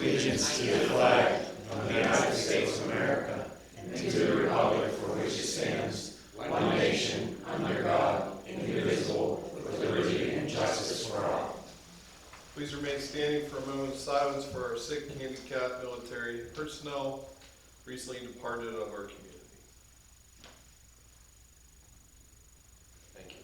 allegiance to the flag of the United States of America and to the republic for which it stands, one nation, under God, indivisible, with liberty and justice for all. Please remain standing for a moment of silence for our sick, handicapped, military personnel recently departed of our community. Thank you.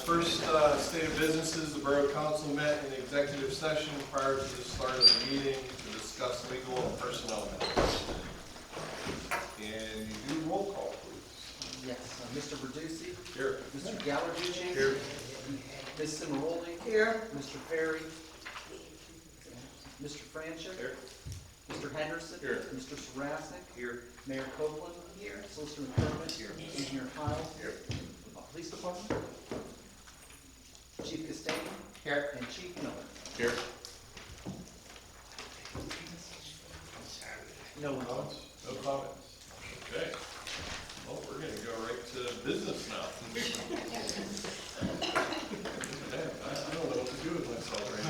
First state of business is the Borough Council met in executive session prior to the start of the meeting to discuss legal and personnel matters. And you do roll call, please. Yes, Mr. Verducci. Here. Mr. Gallarducci. Here. Ms. Cimaroli. Here. Mr. Perry. Mr. Franchuk. Here. Mr. Henderson. Here. Mr. Sarasik. Here. Mayor Copeland. Here. Solicitor McDermott. Here. Engineer Kyle. Here. Police Department. Chief Castaigne. Here. And Chief Miller. Here. No one. Comments? No comments. Okay. Well, we're going to go right to business now. I don't know what to do with myself right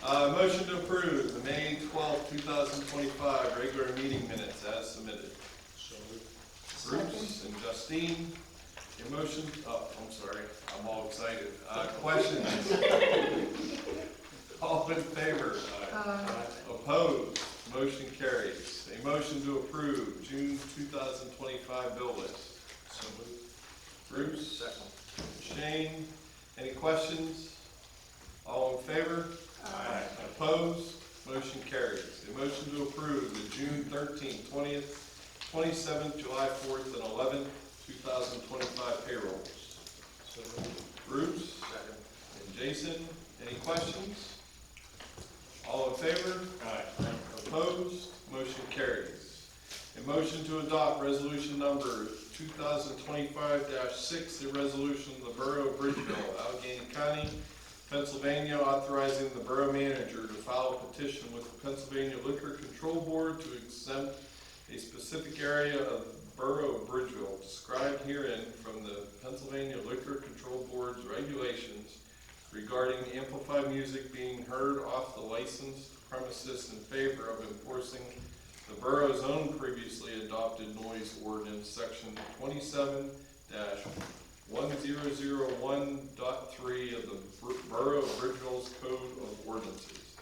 now. Motion to approve the May 12, 2025 regular meeting minutes as submitted. Bruce and Justine. Your motion, oh, I'm sorry, I'm all excited. Questions? All in favor? Opposed? Motion carries. A motion to approve June 2025 bill list. So moved. Bruce? Second. Shane? Any questions? All in favor? Aye. Opposed? Motion carries. A motion to approve the June 13th, 20th, 27th, July 4th, and 11th, 2025 payrolls. So Bruce? Second. And Jason? Any questions? All in favor? Aye. Opposed? Motion carries. A motion to adopt resolution number 2025-6, a resolution of the Borough of Bridgeville, Allegheny County, Pennsylvania, authorizing the borough manager to file a petition with the Pennsylvania Liquor Control Board to exempt a specific area of Borough of Bridgeville described herein from the Pennsylvania Liquor Control Board's regulations regarding amplified music being heard off the licensed premises in favor of enforcing the borough's own previously adopted noise ordinance, section 27-1001.3 of the Borough of Bridgeville's Code of Ordinances.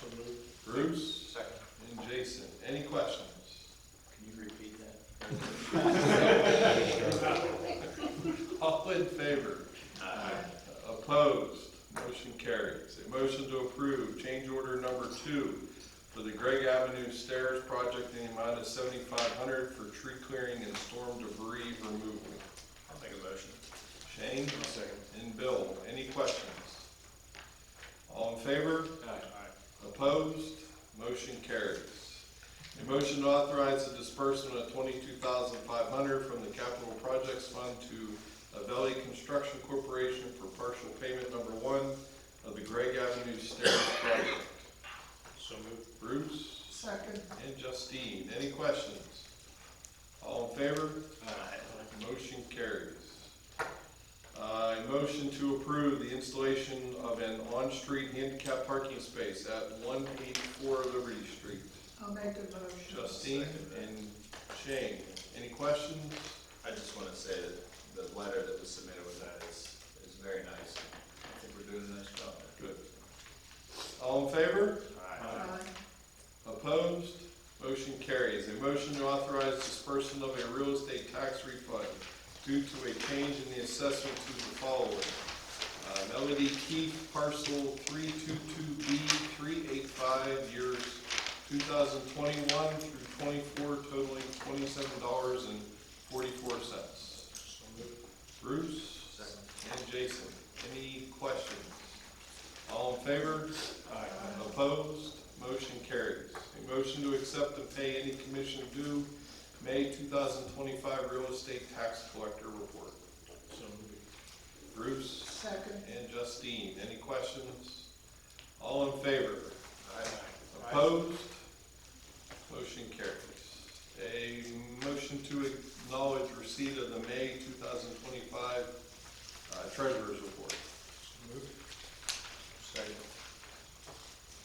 So moved. Bruce? Second. And Jason. Any questions? Can you repeat that? All in favor? Aye. Opposed? Motion carries. A motion to approve change order number 2 for the Gregg Avenue Stairs project in the amount of $7,500 for tree clearing and storm debris removal. I'll make a motion. Shane? Second. And Bill. Any questions? All in favor? Aye. Opposed? Motion carries. A motion to authorize the disbursement of $22,500 from the Capital Projects Fund to Avelli Construction Corporation for partial payment number 1 of the Gregg Avenue Stairs project. So moved. Bruce? Second. And Justine. Any questions? All in favor? Aye. Motion carries. A motion to approve the installation of an on-street handicap parking space at 184 Liberty Street. I'll make the motion. Justine and Shane. Any questions? I just want to say that the letter that was submitted with that is very nice. I think we're doing a nice job there. Good. All in favor? Aye. Opposed? Motion carries. A motion to authorize disbursement of a real estate tax refund due to a change in the assessment to the following. Melody Keith, parcel 322B385, years 2021 through 24, totaling $27.44. Bruce? Second. And Jason. Any questions? All in favor? Aye. Opposed? Motion carries. A motion to accept and pay any commission due May 2025 real estate tax collector report. So moved. Bruce Second. and Justine. Any questions? All in favor? Aye. Opposed? Motion carries. A motion to acknowledge receipt of the May 2025 treasurer's report. So moved. Second.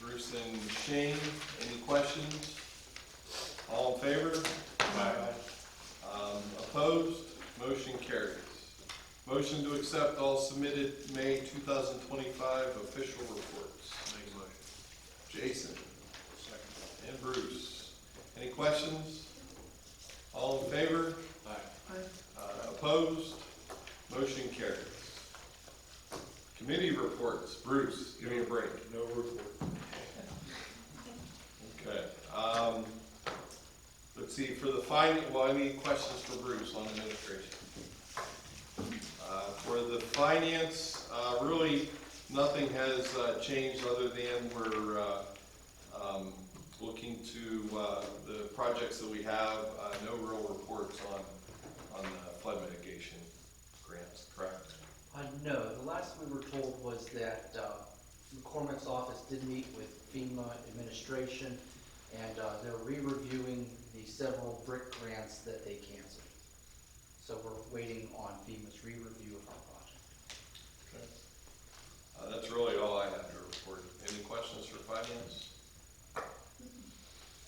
Bruce and Shane, any questions? All in favor? Aye. Opposed? Motion carries. Motion to accept all submitted May 2025 official reports. Make a motion. Jason. And Bruce. Any questions? All in favor? Aye. Opposed? Motion carries. Committee reports. Bruce, give me a break. No report. Okay. Let's see, for the I need questions for Bruce on administration. For the finance, really, nothing has changed other than we're looking to the projects that we have. No real reports on flood mitigation grants, correct? No, the last we were told was that McCormick's office did meet with FEMA administration, and they're re-reviewing the several brick grants that they canceled. So we're waiting on FEMA's re-review of our project. Okay. That's really all I have to report. Any questions for finance?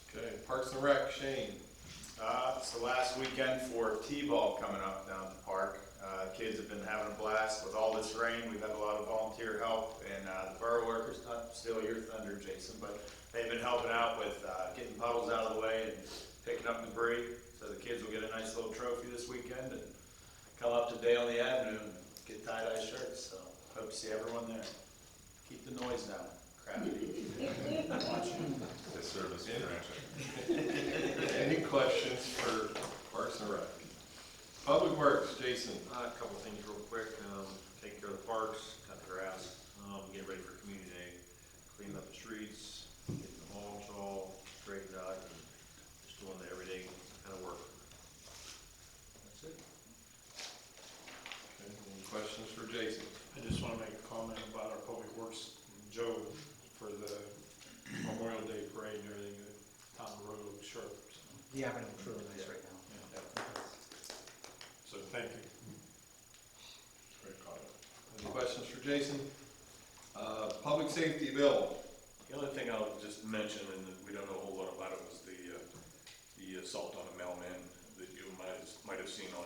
Okay, Parks and Rec, Shane. It's the last weekend for T-ball coming up down at the park. Kids have been having a blast with all this rain. We've had a lot of volunteer help, and the borough workers, not steal your thunder, Jason, but they've been helping out with getting puddles out of the way and picking up debris. So the kids will get a nice little trophy this weekend and come up to Dale on the Avenue and get tie-dye shirts. So hope to see everyone there. Keep the noise down. Crap. The service Any questions for Parks and Rec? Public Works, Jason. A couple things real quick. Taking care of the parks, cut the grass, getting ready for community day, cleaning up the streets, getting the mulch all straightened out, and just doing the everyday kind of work. That's it. Okay, any questions for Jason? I just want to make a comment about our Public Works, Joe, for the Memorial Day parade and everything, the town road looks sharp. The avenue looks really nice right now. So thank you. Great comment. Any questions for Jason? Public Safety, Bill. The only thing I'll just mention, and we don't know a whole lot about it, was the assault on a mailman that you might have seen on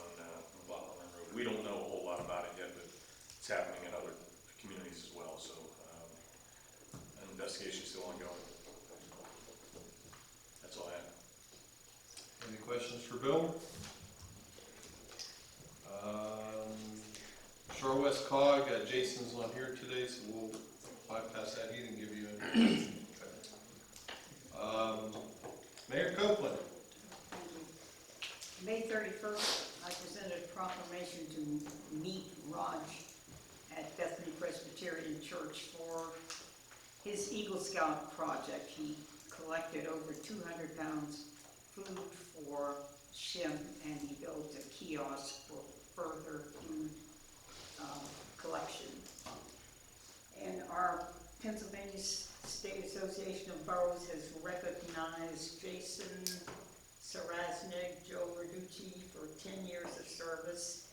Blackland Road. We don't know a whole lot about it yet, but it's happening in other communities as well, so an investigation is still ongoing. That's all I have. Any questions for Bill? Shore West COG, Jason's on here today, so we'll bypass that. He didn't give you any. Mayor Copeland. May 31st, I presented a proclamation to meet Raj at Bethany Presbyterian Church for his Eagle Scout project. He collected over 200 pounds food for Shim, and he built a kiosk for further food collection. And our Pennsylvania State Association of Boroughs has recognized Jason Sarasnik, Joe Verducci for 10 years of service,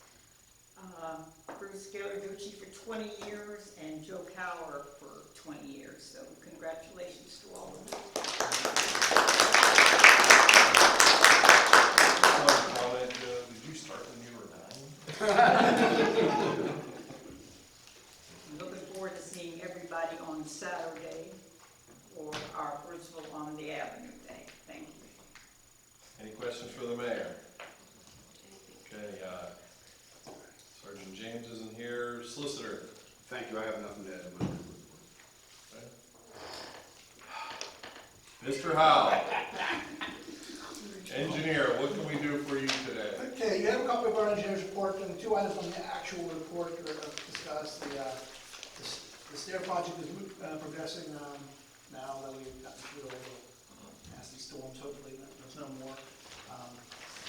Bruce Gallarducci for 20 years, and Joe Cower for 20 years. So congratulations to all of you. Comment, did you start when you were 9? Looking forward to seeing everybody on Saturday for our Bridgeville on the Avenue Day. Thank you. Any questions for the mayor? Okay, Sergeant James isn't here. Solicitor. Thank you, I have nothing to add to my report. Mr. Howe. Engineer, what can we do for you today? Okay, you have a copy of our engineer's report, and two items on the actual report are discussed. The stair project is progressing now that we've gotten through all the nasty storms. Hopefully, there's no more.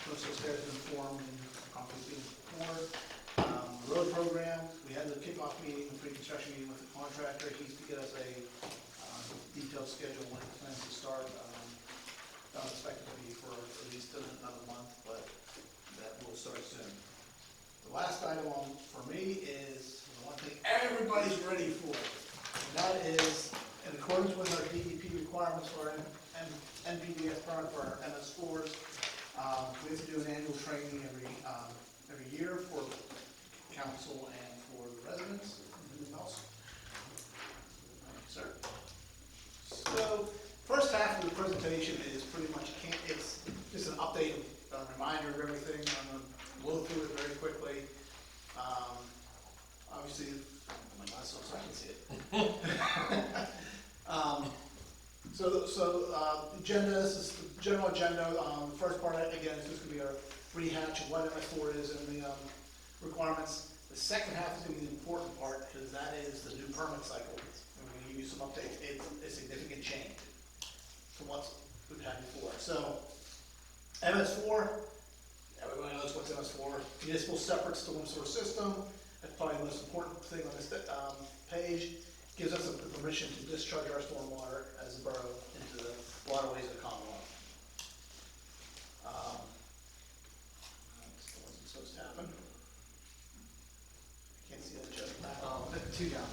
Most of the stairs have been formed and concrete being poured. The road program, we had the kickoff meeting, the pre-construction meeting with the contractor. He's to get us a detailed schedule when it plans to start. Don't expect it to be for at least another month, but that will start soon. The last item for me is the one thing everybody's ready for, and that is, in accordance with our DEP requirements for our NPDES permit for our MS4s, we have to do an annual training every year for council and for the residents. Anything else? Sir? So, first half of the presentation is pretty much, it's just an update, a reminder of everything. I'm going to blow through it very quickly. Obviously, oh my God, so I can see it. Agenda, this is the general agenda. The first part, again, is just going to be our rehash of what MS4 is and the requirements. The second half is going to be the important part because that is the new permit cycle. I'm going to give you some updates. It's a significant change from what we've had before. So, MS4, everybody knows what's MS4. Municipal separate storm sewer system. That's probably the most important thing on this page. Gives us the permission to discharge our stormwater as a borough into the waterways of the Commonwealth. That wasn't supposed to happen. Can't see that, Joe. Two down,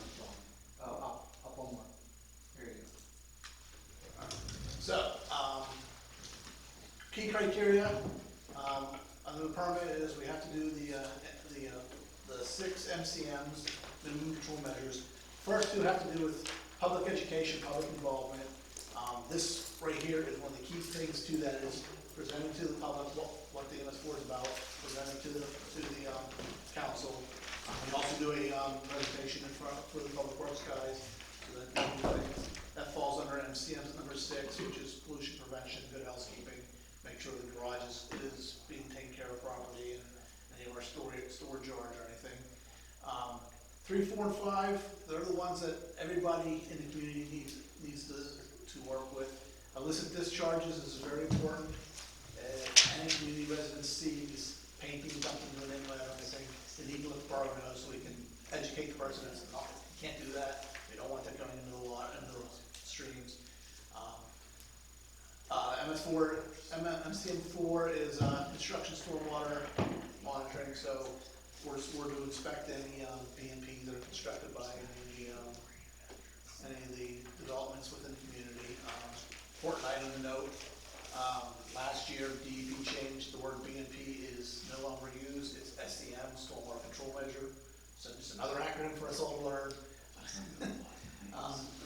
up one more. Here you go. So, key criteria under the permit is we have to do the 6 MCMs, minimum control measures. First two have to do with public education, public involvement. This right here is one of the key things to that is presenting to the public what the MS4 is about, presenting to the council. We also do a presentation in front for the public works guys. So that falls under MCM number 6, which is pollution prevention, good housekeeping, make sure the garage is being taken care of properly and any of our storage yard or anything. 3, 4, and 5, they're the ones that everybody in the community needs to work with. Illicit discharges is very important. Any community residents sees painting dumping in an inlet or anything, they need to let the borough know so we can educate the residents. No, you can't do that. We don't want that going into the water, into the streams. MCM4 is construction stormwater monitoring. So we're to inspect any BMPs that are constructed by any of the developments within the community. Important item to note, last year DEP changed the word BMP is no longer used, it's SCM, Stormwater Control Measure. So just another acronym for us all to learn.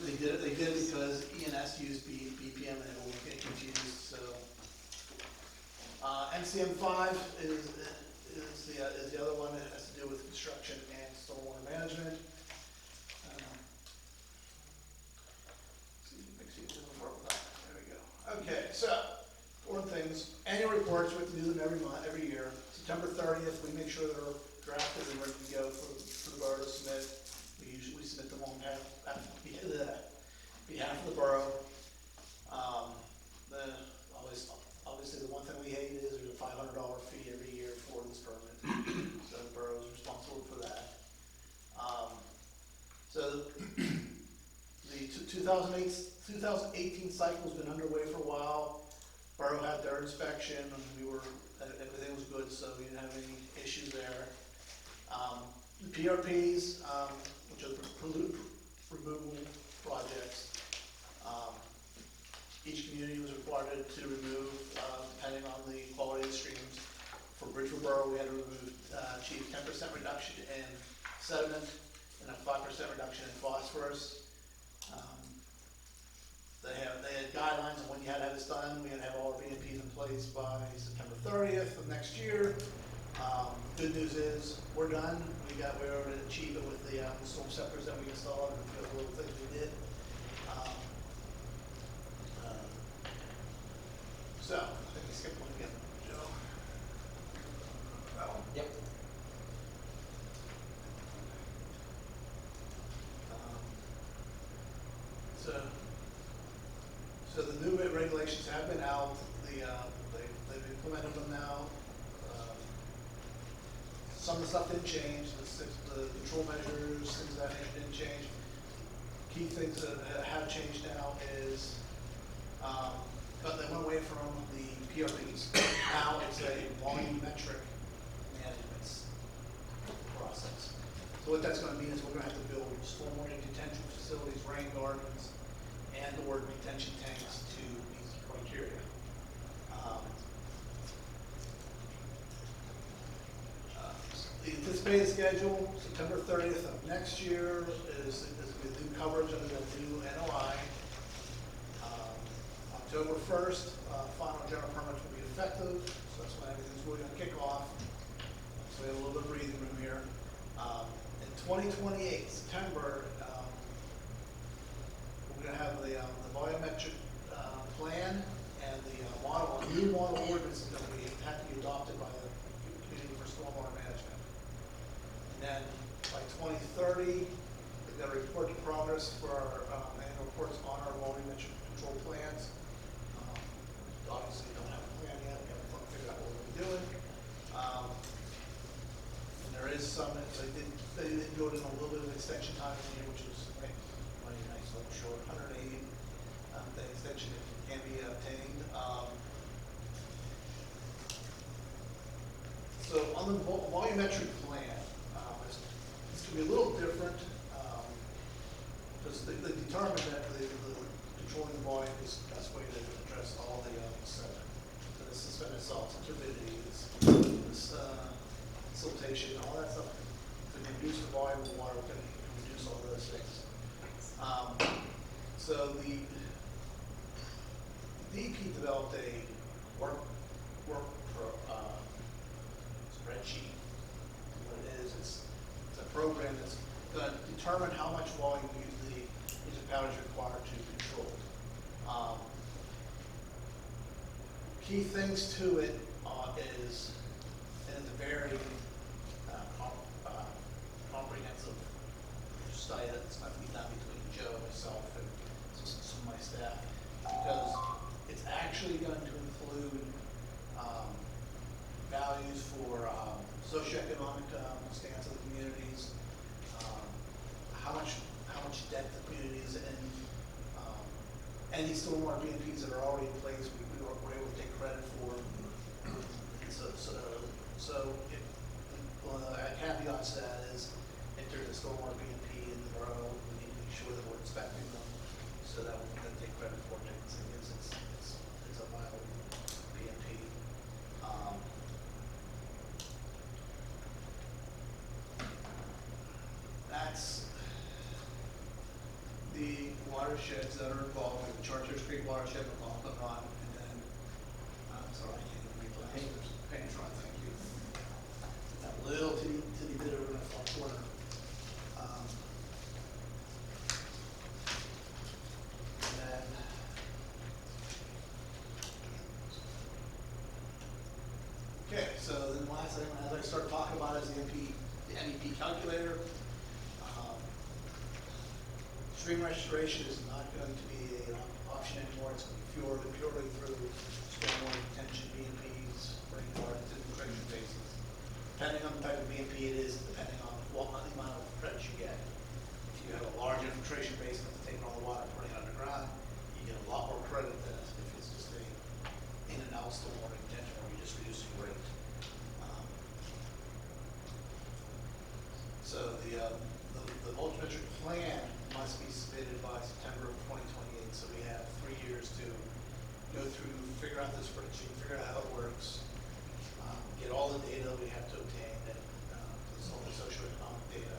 They did it because ENS used BPM and it will get confused. So MCM5 is the other one that has to do with construction and stormwater management. There we go. Okay, so important things. Annual reports, we have to do them every year. September 30th, we make sure they're drafted and ready to go for the borough to submit. We usually submit them on behalf of the borough. Obviously, the one thing we hate is there's a $500 fee every year for this permit. So the borough is responsible for that. So the 2018 cycle's been underway for a while. Borough had their inspection and everything was good, so we didn't have any issues there. The PRPs, which are the pollutant removal projects, each community was required to remove, depending on the quality of the streams. For Bridgeville Borough, we had to achieve 10% reduction in sediment and a 5% reduction in phosphorus. They had guidelines on when you had to have this done. We had to have all our BMPs in place by September 30th of next year. Good news is we're done. We were able to achieve it with the storm scepters that we installed and the little things we did. So, I think we skipped one again, Joe. That one? Yep. So the new regulations have been out. They've implemented them now. Some of the stuff didn't change. The control measures, things of that nature didn't change. Key things that have changed now is, but they went away from the PRPs. Now it's a volumetric management process. So what that's going to mean is we're going to have to build stormwater detention facilities, rain gardens, and/or detention tanks to meet the criteria. The anticipated schedule, September 30th of next year is with new coverage under the new NOI. October 1st, final general permits will be effective, so that's when everything's really gonna kick off. So we have a little bit of breathing room here. In 2028, September, we're gonna have the volumetric plan and the new model ordinance is gonna have to be adopted by the community for stormwater management. And then by 2030, we've got to report the progress for our annual reports on our volumetric control plans. Obviously, we don't have a plan yet. We haven't figured out what we're doing. And there is some, so they did go in a little bit of extension time in here, which was really nice, little short, 180 day extension can be obtained. So on the volumetric plan, it's going to be a little different because they determined that the controlling the volume is the best way to address all the suspended salts, turbidity, this siltation, all that stuff. To reduce the volume of water, we're going to reduce all those things. So the DEP developed a work spreadsheet. What it is, it's a program that's going to determine how much volume the municipality is required to control. Key things to it is, and it's a very comprehensive study that's going to be done between Joe, myself, and some of my staff, because it's actually going to include values for socioeconomic stance of the communities, how much debt the community is in, any stormwater BMPs that are already in place, we're able to take credit for. So a caveat to that is, if there's a stormwater BMP in the borough, we need to make sure that we're inspecting them so that we can take credit for it. It's a viable BMP. That's the watersheds that are involved, like the Chartiers Creek watershed, McLaughlin Run, and then, I'm sorry, I can't even read the Paynes Run, thank you. That little titty bit over in that far corner. And then, okay, so then the last thing, as I start talking about is the MEP calculator. Stream restoration is not going to be an option anymore. It's going to be purely through stormwater detention BMPs, rainwater infiltration basins. Depending on the type of BMP it is, depending on the amount of credits you get. If you have a large infiltration basin that's taking all the water and putting it underground, you get a lot more credit than if it's just a in and out stormwater detention where you're just reducing rate. So the volumetric plan must be submitted by September of 2028. So we have 3 years to go through, figure out this spreadsheet, figure out how it works, get all the data we have to obtain, and all the socioeconomic data,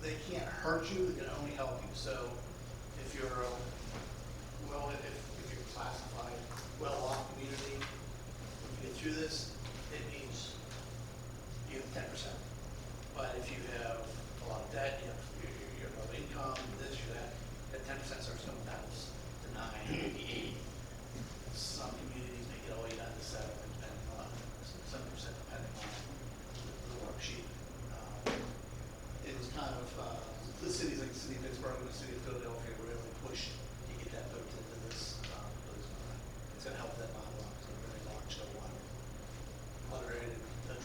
they can't hurt you, they can only help you. So if you're, if you're classified well-off community, when you get through this, it means you have 10%. But if you have a lot of debt, you have low income, this, or that 10% starts coming down to 9, maybe 8. Some communities make it all the way down to 7, depending on 7%, depending on the worksheet. It was kind of the cities like the city of Pittsburgh and the city of Philadelphia really push to get that built into this. It's going to help them out a lot. It's going to really launch a lot of other areas.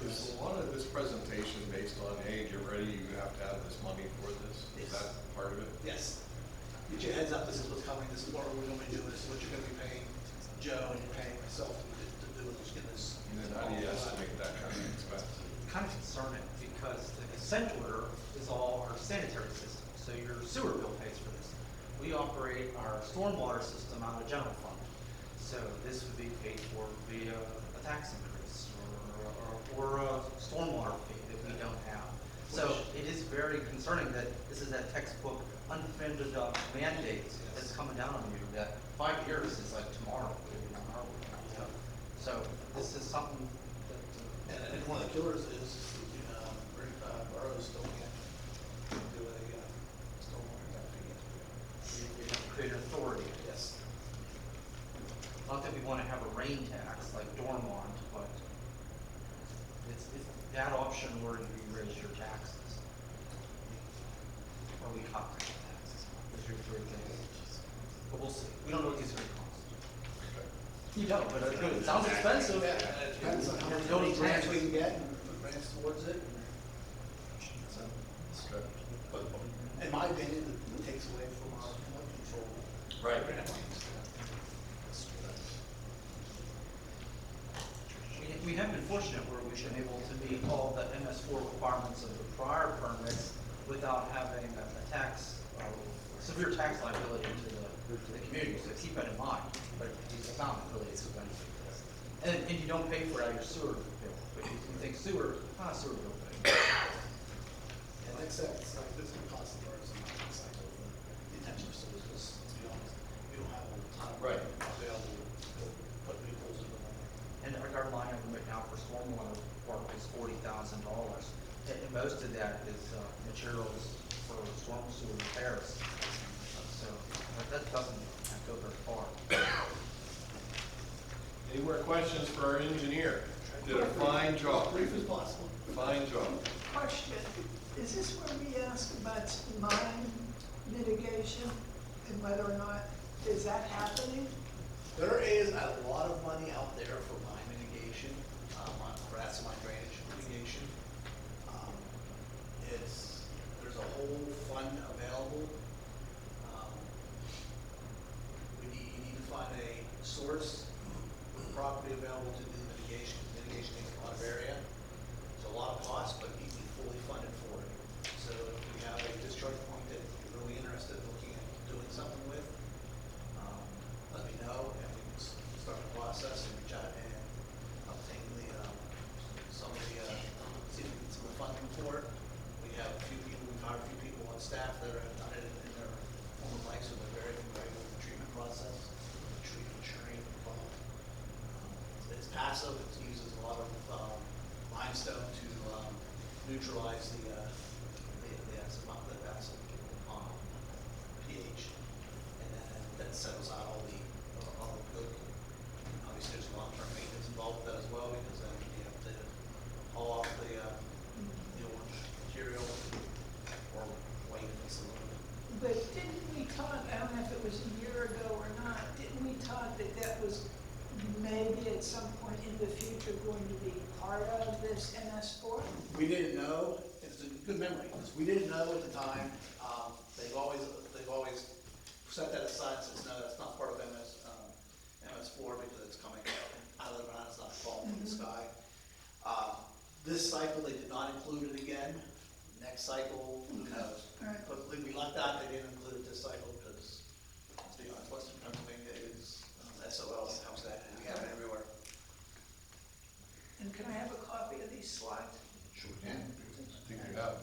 Is a lot of this presentation based on, hey, you're ready, you have to have this money for this? Is Yes. that part of it? Yes. Get your heads up, this is what's coming, this is what we're going to be doing, this is what you're going to be paying Joe and you're paying myself to do, just get this. And then how do you estimate that kind of expense? Kind of concerning because the consent order is all our sanitary system, so your sewer bill pays for this. We operate our stormwater system out of general fund, so this would be paid for via a tax increase or a stormwater fee that we don't have. So it is very concerning that this is that textbook unfunded mandate that's coming down on you, that 5 years is like tomorrow. So this is something that, And one of the killers is, boroughs still can't do a stormwater tap fee. you have to create an authority. Yes. Not that we want to have a rain tax like Dormont, but it's that option where you raise your taxes. Or we cut your taxes. Those are your three things. But we'll see. We don't know what these are going to cost. You don't, but it sounds expensive. Yeah, it depends on how And many you don't need grants grants. we can get and put grants towards it. So, Okay. but in my opinion, it takes away from our flood control. Right. Grant monies. We have been fortunate where we've been able to meet all the MS4 requirements of the prior permits without having a tax, severe tax liability to the community, so keep that in mind. But it's not really a benefit to this. And you don't pay for it out of your sewer bill, but you think sewer, not a sewer bill. And like I said, it's like this is the cost of ours and not the cycle of the intention of sewers, because to be honest, we don't have a ton of Right. available to put new holes in the water. And our line item right now for stormwater work is $40,000. And most of that is materials for storm sewer repairs. So that doesn't go very far. Any more questions for our engineer? Did a fine job. Brief as possible. Fine job. Question, is this where we ask about mine mitigation and whether or not, is that happening? There is a lot of money out there for mine mitigation, on grass and mine drainage mitigation. There's a whole fund available. You need to find a source, property available to do mitigation. Mitigation takes a lot of area. It's a lot of cost, but you can be fully funded for it. So if we have a discharge point that you're really interested in looking at doing something with, let me know, and we can start the process and reach out and obtain see if we can get some of the funding for it. We have a few people, we've hired a few people on staff that have done it in their former life, so they're very familiar with the treatment process, treatment train involved. It's passive, it uses a lot of limestone to neutralize the acid, pH, and then that settles out all the good. Obviously, there's long-term maintenance involved with that as well, because then you have to haul off the old material or wait if it's a little bit. But didn't we talk, I don't know if it was a year ago or not, didn't we talk that that was maybe at some point in the future going to be part of this MS4? We didn't know, it's a good memory, because we didn't know at the time. They've always set that aside and says, no, that's not part of MS4 because it's coming out of the ground, it's not falling from the sky. This cycle, they did not include it again. Next cycle, who knows? All right. But we lucked out they didn't include it this cycle because, to be honest, Western Pennsylvania is SOL, it comes that, and we have it everywhere. And can I have a copy of these slides? Sure can. I think you have.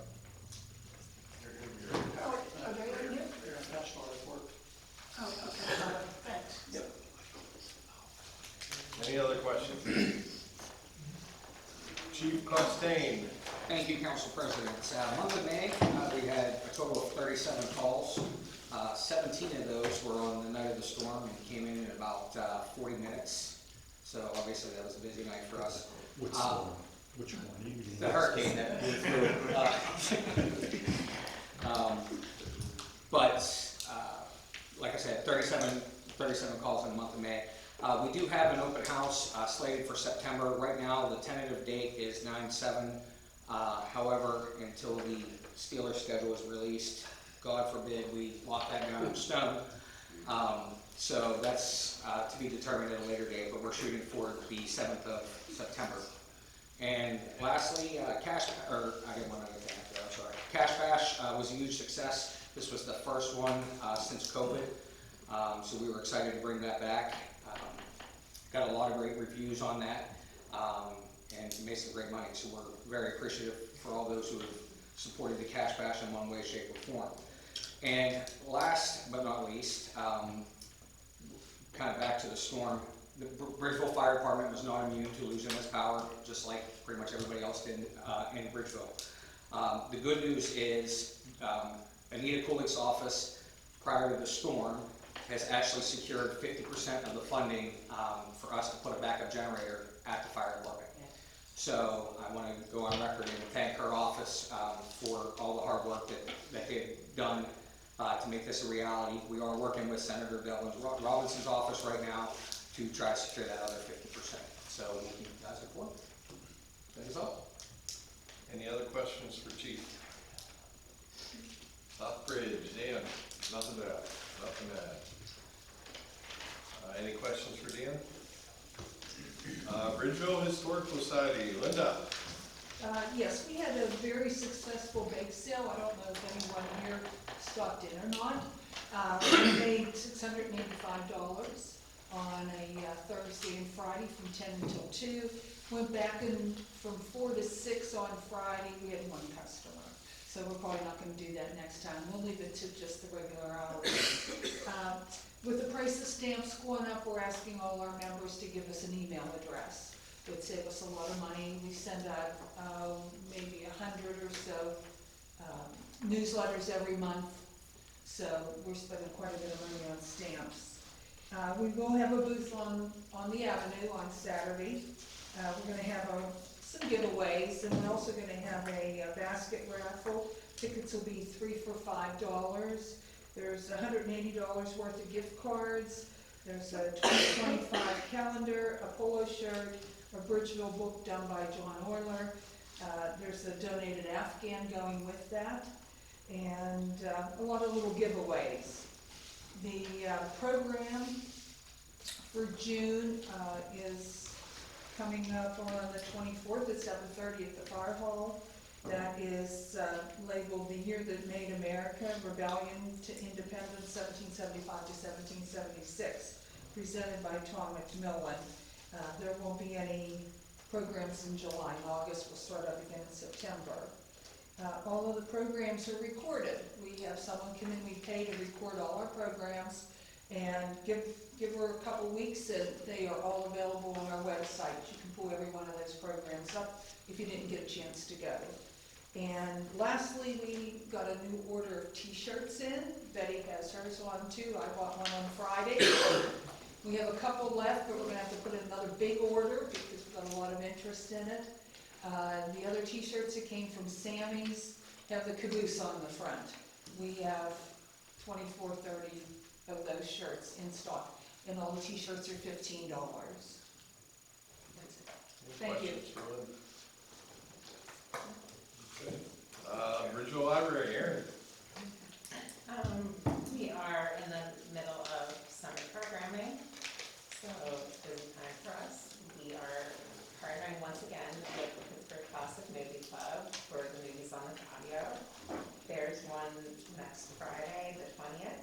Dane. Thank you, Council President. Month of May, we had a total of 37 calls. 17 of those were on the night of the storm and came in about 40 minutes. So obviously that was a busy night for us. Which storm? Which one? The hurricane that blew through. Like I said, 37 calls in the month of May. We do have an open house slated for September. Right now, the tentative date is 9/7. However, until the Steelers schedule is released, God forbid we lock that down in stone. So that's to be determined at a later date, but we're shooting for the 7th of September. And lastly, Cash Bash was a huge success. This was the first one since COVID, so we were excited to bring that back. Got a lot of great reviews on that, and made some great money, so we're very appreciative for all those who have supported the Cash Bash in one way, shape, or form. And last but not least, kind of back to the storm, the Bridgeville Fire Department was not immune to losing its power, just like pretty much everybody else did in Bridgeville. The good news is Anita Kulik's office, prior to the storm, has actually secured 50% of the funding for us to put a backup generator at the fire department. So I want to go on record and thank her office for all the hard work that they've done to make this a reality. We are working with Senator Delvin Robinson's office right now to try to secure that other 50%. So we'll keep you guys informed. That is all. Any other questions for Chief? Southbridge, Dan, nothing to add, nothing to add. Any questions for Dan? Bridgeville Historical Society, Linda. Yes, we had a very successful bake sale. I don't know if anyone here stopped in or not. We made $685 on a Thursday and Friday from 10 until 2. Went back and from 4 to 6 on Friday, we had one customer. So we're probably not going to do that next time. We'll leave it to just the regular hours. With the price of stamps going up, we're asking all our members to give us an email address. It would save us a lot of money. We send out maybe 100 or so newsletters every month. So we're spending quite a bit of money on stamps. We will have a booth on the avenue on Saturday. We're going to have some giveaways, and we're also going to have a basket raffle. Tickets will be 3 for $5. There's $180 worth of gift cards. There's a 2025 calendar, a polo shirt, a Bridgeville book done by John Euler. There's a donated Afghan going with that, and a lot of little giveaways. The program for June is coming up on the 24th at 7:30 at the Fire Hall. That is labeled The Year That Made America, Rebellion to Independence, 1775 to 1776, presented by Tom McMillan. There won't be any programs in July and August. We'll start up again in September. All of the programs are recorded. We have someone come in, we pay to record all our programs, and give her a couple weeks and they are all available on our website. You can pull every one of those programs up if you didn't get a chance to go. And lastly, we got a new order of t-shirts in. Betty has hers on too. I bought one on Friday. We have a couple left, but we're going to have to put in another big order because we've got a lot of interest in it. The other t-shirts that came from Sammy's have the caboose on the front. We have 24, 30 of those shirts in stock, and all the t-shirts are $15. That's it. Thank you. Bridgeville Library, Aaron. We are in the middle of summer programming, so it's busy time for us. We are partnering once again with the Pittsburgh Classic Movie Club for the movies on the patio. There's one next Friday, the 20th.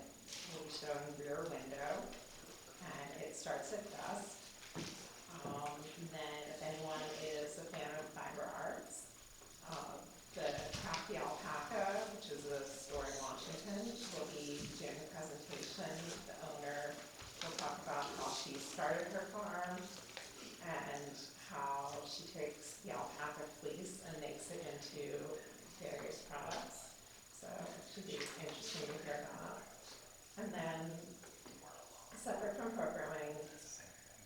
We'll be showing Rear Window, and it starts at dusk. Then if anyone is a fan of fiber arts, the Happy Alpaca, which is a store in Washington, will be doing a presentation. The owner will talk about how she started her farm and how she takes the alpaca fleece and separate from programming,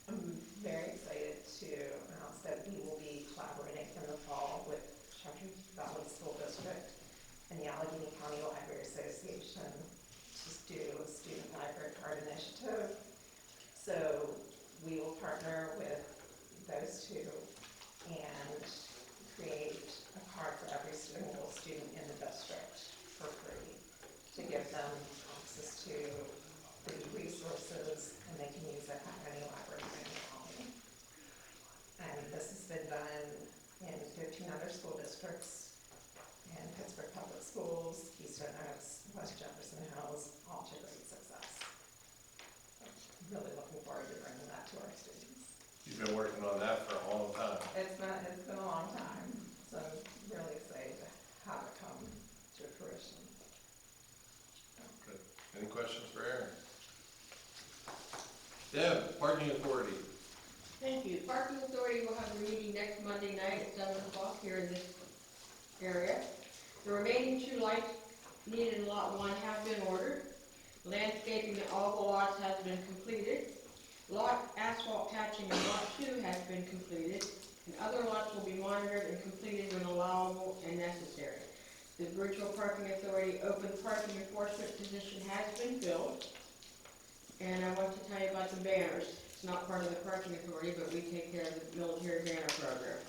I'm very excited to announce that we will be collaborating in the fall with Chartiers Valley School District and the Allegheny County Library Association to do a student library card initiative. So we will partner with those two and create a card for every single student in the district for free to give them access to the resources, and they can use it at any library in the county. And this has been done in 15 other school districts, in Pittsburgh Public Schools, Keystone Oaks, West Jefferson Hills, all to great success. I'm really looking forward to bringing that to our students. You've been working on that for a long time. It's been a long time, so I'm really excited to have it come to fruition. Good. Any questions for Aaron? Deb, Parking Authority. Thank you. Parking Authority will have a meeting next Monday night at 7 o'clock here in this area. The remaining 2 lights needed in Lot 1 have been ordered. Landscaping in all the lots has been completed. Lot asphalt patching in Lot 2 has been completed, and other lots will be monitored and completed when allowable and necessary. The Bridgeville Parking Authority open parking enforcement position has been filled. And I want to tell you about the banners. It's not part of the Parking Authority, but we take care of the military banner program.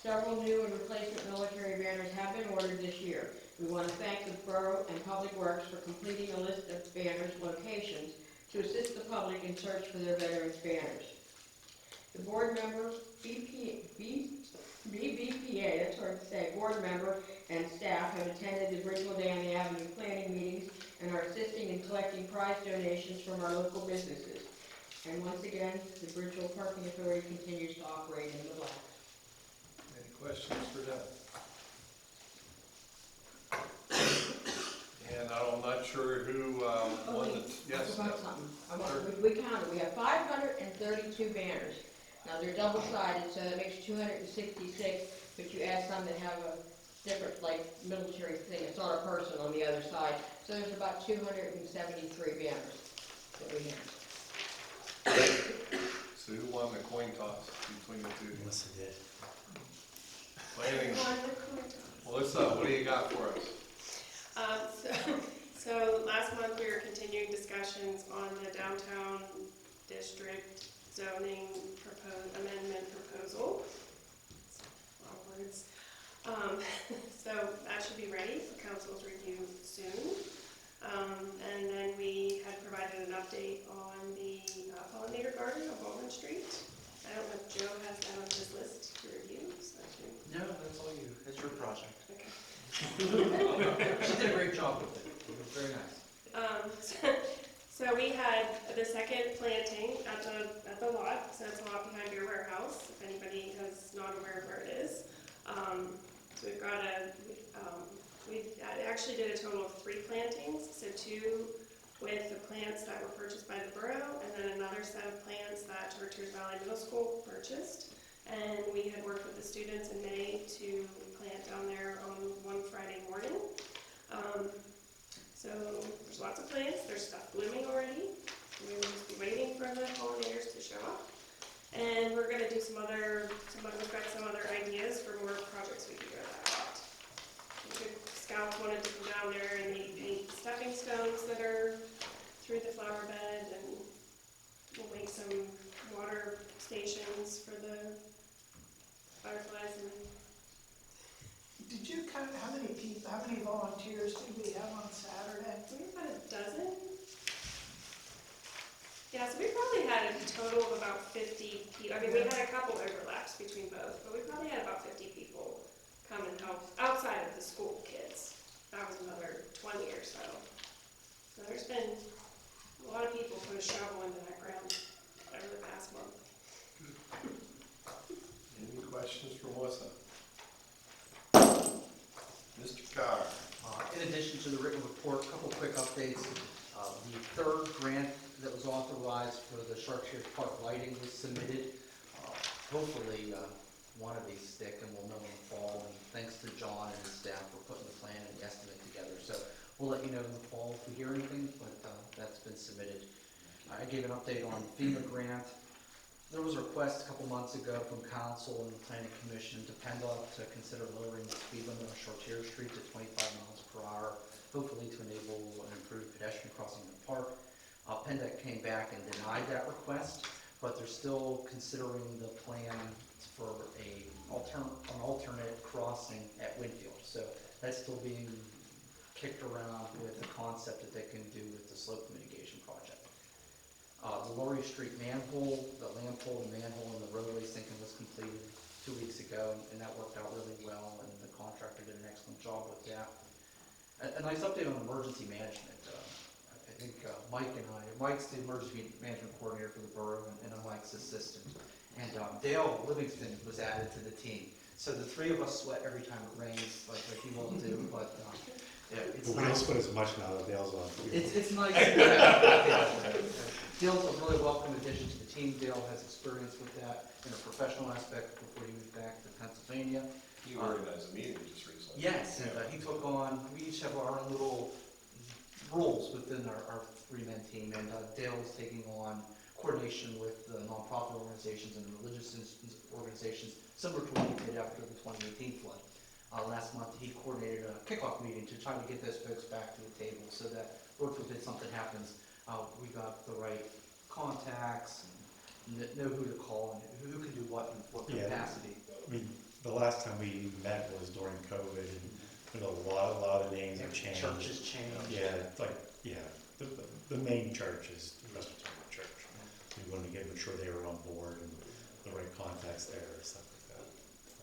Several new and replacement military banners have been ordered this year. We want to thank the Borough and Public Works for completing a list of banners locations to assist the public in search for their veterans banners. The board member, BBPA, that's hard to say, board member and staff have attended the Bridgeville Day on the Avenue planning meetings and are assisting in collecting prize donations from our local businesses. And once again, the Bridgeville Parking Authority continues to operate in the black. Any questions for Deb? And I'm not sure who won the, yes, Deb. We counted, we have 532 banners. Now they're double-sided, so that makes 266, but you add some that have a different, like, military thing, it's not a person on the other side. So there's about 273 banners that we have. So who won the coin toss between the two? Melissa did. Planning. Melissa, what do you got for us? So last month we were continuing discussions on the downtown district zoning amendment proposal. A lot of words. So that should be ready for council's review soon. And then we had provided an update on the pollinator garden on Baldwin Street. I don't know if Joe has that on his list to review. So No, that's all you. It's your project. okay. She did a great job with it. It was very nice. So we had the second planting at the lot, so that's a lot behind your warehouse, if anybody is not aware of where it is. So we've got we actually did a total of 3 plantings, so 2 with the plants that were purchased by the borough, and then another set of plants that Chartiers Valley Middle School purchased. And we had worked with the students in May to plant down there on one Friday morning. So there's lots of plants, there's stuff blooming already. We'll just be waiting for the pollinators to show up. And we're gonna do we've got some other ideas for more projects we can do at that lot. Scouts wanted to come down there and make stepping stones that are through the flower bed, and we'll make some water stations for the butterflies. And Did you count how many volunteers did we have on Saturday? we have about a dozen. Yeah, so we probably had a total of about 50 people. I mean, we had a couple overlaps between both, but we probably had about 50 people come and help outside of the school kids. That was another 20 or so. So there's been a lot of people put a shovel into that ground over the past month. Any questions for Melissa? Mr. Carr. In addition to the written report, a couple quick updates. The 3rd grant that was authorized for the Chartiers Park lighting was submitted. Hopefully, one of these stick and we'll know in the fall. And thanks to John and his staff for putting the plan and the estimate together. So we'll let you know in the fall if we hear anything, but that's been submitted. I gave an update on FEMA grant. There was a request a couple months ago from council and the planning commission to PennDOT to consider lowering the speed limit on Chartier Street to 25 miles per hour, hopefully to enable an improved pedestrian crossing in the park. PennDOT came back and denied that request, but they're still considering the plan for an alternate crossing at Winfield. So that's still being kicked around with the concept that they can do with the slope mitigation project. The Laurie Street manhole, the lamp pole and manhole in the roadway sinking was completed 2 weeks ago, and that worked out really well, and the contractor did an excellent job with that. A nice update on emergency management. I think Mike's the emergency management coordinator for the borough, and I'm Mike's assistant. And Dale Livingston was added to the team. So the three of us sweat every time it rains, like you all do, but yeah, it's We don't nice. split as much now that Dale's on. It's nice to have Dale's a really welcome addition to the team. Dale has experience with that in a professional aspect before he moved back to Pennsylvania. You organized a meeting just recently. Yes, and he took on, we each have our own little roles within our three-man team, and Dale is taking on coordination with the nonprofit organizations and the religious organizations, similar to what he did after the 2018 flood. Last month, he coordinated a kickoff meeting to try to get those folks back to the table so that, Lord forbid something happens, we got the right contacts, and know who to call, and who can do what in what capacity. I mean, the last time we met was during COVID, and a lot of the names have changed. Churches changed. Yeah, the main church is the Presbyterian Church. We wanted to make sure they were on board and the right contacts there and stuff like that.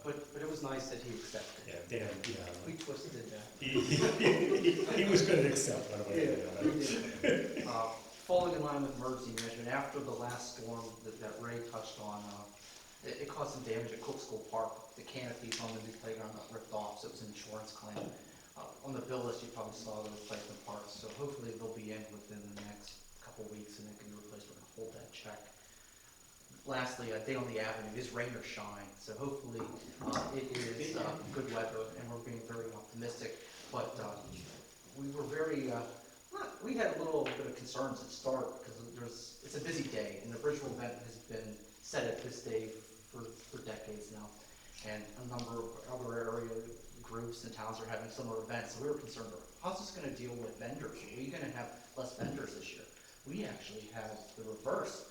But it was nice that he accepted. Yeah, Dan, We twisted that. he was going to accept right away. Falling in line with emergency management, after the last storm that Ray touched on, it caused some damage at Cook School Park. The canopies on the new playground got ripped off, so it was an insurance claim. On the bill list, you probably saw the replacement parts, so hopefully they'll be in within the next couple weeks and they can be replaced. We're going to hold that check. Lastly, Day on the Avenue is rain or shine, so hopefully it is good weather, and we're being very optimistic. But we were very, we had a little bit of concerns at start because it's a busy day, and the Bridgeville event has been set at this day for decades now, and a number of other area groups and towns are having similar events. So we were concerned, how's this going to deal with vendors? Are we going to have less vendors this year? We actually had the reverse.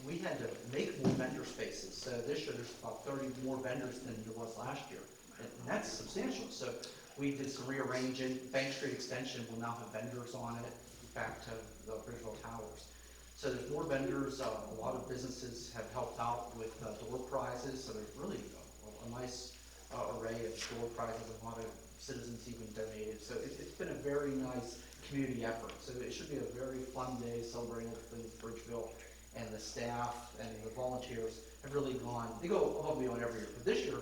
We had to make more vendor spaces. So this year there's about 30 more vendors than there was last year. And that's substantial. So we did some rearranging. Bank Street Extension will now have vendors on it back to the Bridgeville Towers. So there's more vendors. A lot of businesses have helped out with door prizes. So there's really a nice array of door prizes. A lot of citizens even donated. So it's been a very nice community effort. So it should be a very fun day celebrating all things Bridgeville. And the staff and the volunteers have really gone, they go above and beyond every year. But this year,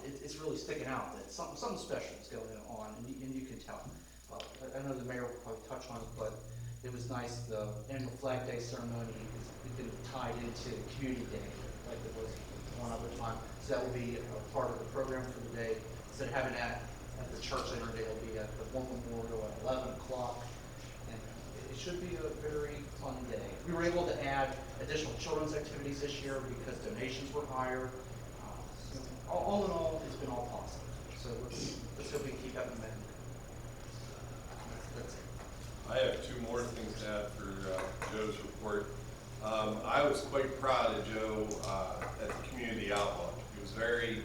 it's really sticking out that something special is going on, and you can tell. I know the mayor will probably touch on it, but it was nice, the annual Flag Day ceremony has been tied into Community Day, like it was one other time. So that will be a part of the program for the day. Instead of having it at the church later today, it'll be at the War Memorial at 11 o'clock. It should be a very fun day. We were able to add additional children's activities this year because donations were higher. So all in all, it's been all positive. So let's hope we can keep that momentum. That's it. I have two more things to add for Joe's report. I was quite proud of Joe at the community outlook. He was very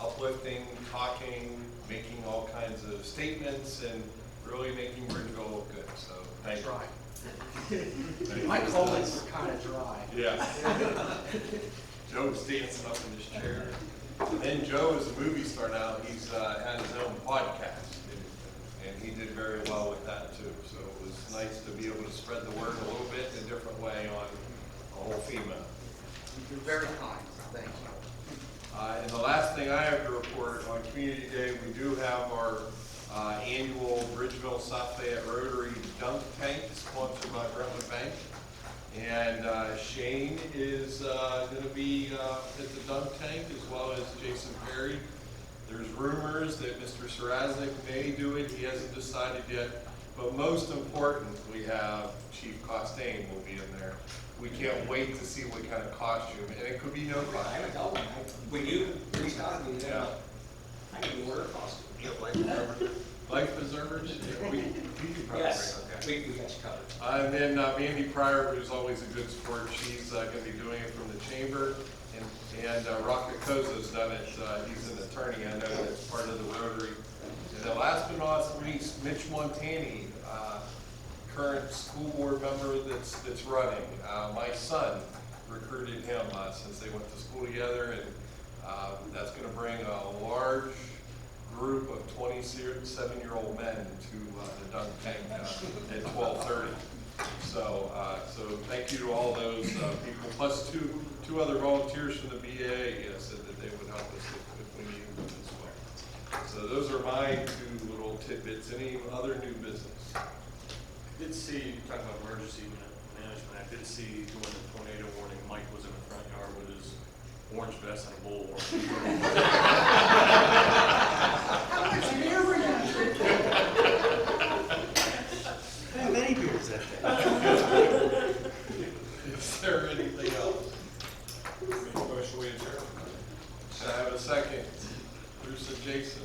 uplifting, talking, making all kinds of statements, and really making Bridgeville look good. So thank you. My colleagues were kind of dry. Yeah. Joe's dancing up in his chair. And then Joe is a movie star now. He's had his own podcast, and he did very well with that too. So it was nice to be able to spread the word a little bit in a different way on the whole FEMA. You're very kind. Thank you. And the last thing I have to report on Community Day, we do have our annual Bridgeville South Fayette Rotary Dunk Tank, sponsored by Brentwood Bank. And Shane is going to be at the dunk tank, as well as Jason Perry. There's rumors that Mr. Sarasnik may do it. He hasn't decided yet, But most important, we have Chief Costain will be in there. We can't wait to see what kind of costume, and it could be no I costume. haven't told them. When you reached out to me, Yeah. I need to order a costume. Life preservers, yeah, we can probably Yes, bring we got you covered. And then Mandy Pryor, who's always a good sport, she's gonna be doing it from the chamber. And Rocket Koza's done it, he's an attorney, I know that's part of the Rotary. And then last but not least, Mitch Montani, current school board member that's running. My son recruited him since they went to school together, and that's gonna bring a large group of 27-year-old men to the dunk tank at 12:30. So thank you to all those people, plus two other volunteers from the BA said that they would help us if we needed them as well. So those are my two little tidbits. Any other new business? I did see, you talking about emergency management, I did see during the tornado warning, Mike was in the front yard with his orange vest and a bullhorn. How much beer were you drinking? How many beers that day? Is there anything else? Motion we adjourn. Should I have a second? Bruce and Jason?